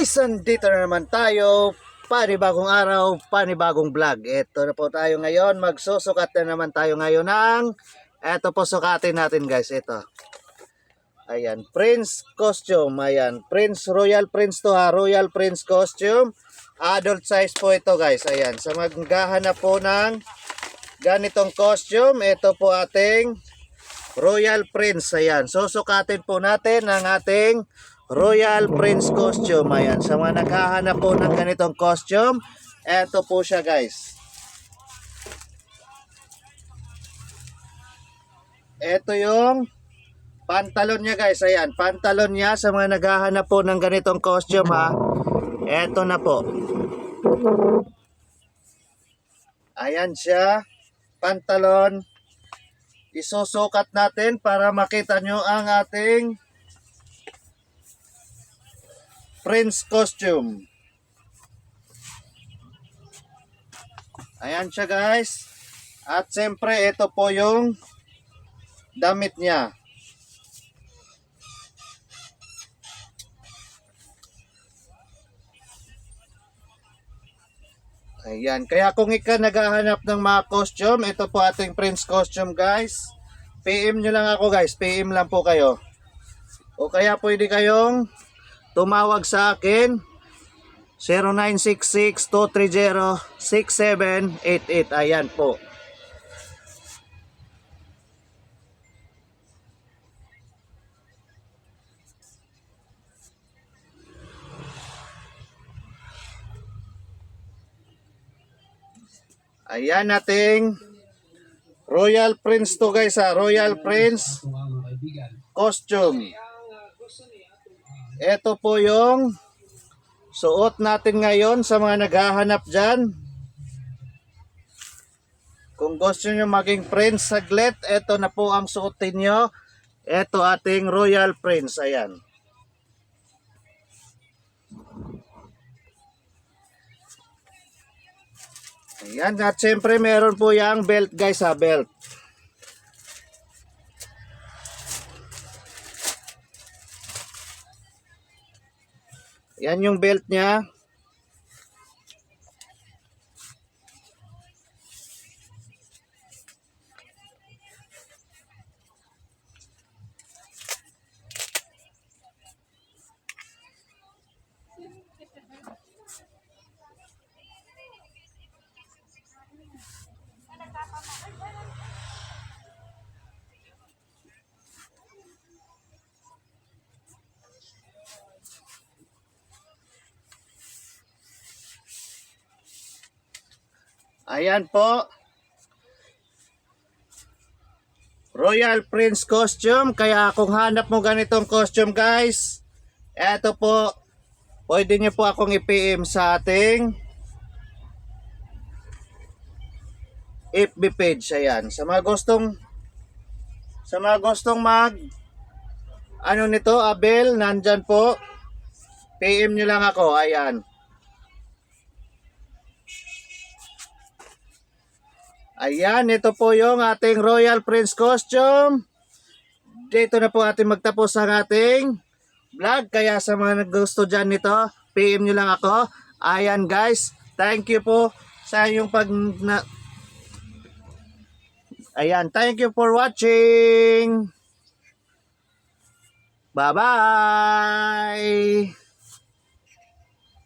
Guys, andito na naman tayo. Panibagong araw, panibagong vlog. Ito na po tayo ngayon. Magsusukat na naman tayo ngayon ng... Ito po sukatin natin guys. Ito. Ayan. Prince costume. Ayan. Prince, Royal Prince to ha. Royal Prince costume. Adult size po ito guys. Ayan. Sa maghahanap po ng ganitong costume. Ito po ating Royal Prince. Ayan. Susukatin po natin ang ating Royal Prince costume. Ayan. Sa mga naghahanap po ng ganitong costume, eto po siya guys. Eto yung pantalon niya guys. Ayan. Pantalon niya sa mga naghahanap po ng ganitong costume ha. Eto na po. Ayan siya. Pantalon. Isusukat natin para makita nyo ang ating Prince costume. Ayan siya guys. At siyempre ito po yung damit niya. Ayan. Kaya kung ikaw naghahanap ng mga costume, ito po ating Prince costume guys. PM nyo lang ako guys. PM lang po kayo. O kaya pwede kayong tumawag sa akin 0966-230-6788. Ayan po. Ayan nating Royal Prince to guys ha. Royal Prince costume. Ito po yung suot natin ngayon sa mga naghahanap dyan. Kung gusto nyo maging prince saglit, ito na po ang suotin nyo. Ito ating Royal Prince. Ayan. Ayan. At syempre meron po yung belt guys ha. Belt. Yan yung belt niya. Ayan po. Royal Prince costume. Kaya kung hanap mo ganitong costume guys, eto po. Pwede nyo po akong i-PM sa ating FB page. Ayan. Sa mga gustong mag ano nito, Abel, nandyan po. PM nyo lang ako. Ayan. Ayan, ito po yung ating Royal Prince costume. Dito na po ating magtapos ang ating vlog. Kaya sa mga gusto dyan nito, PM nyo lang ako. Ayan guys, thank you po sa inyong Ayan, thank you for watching. Bye-bye.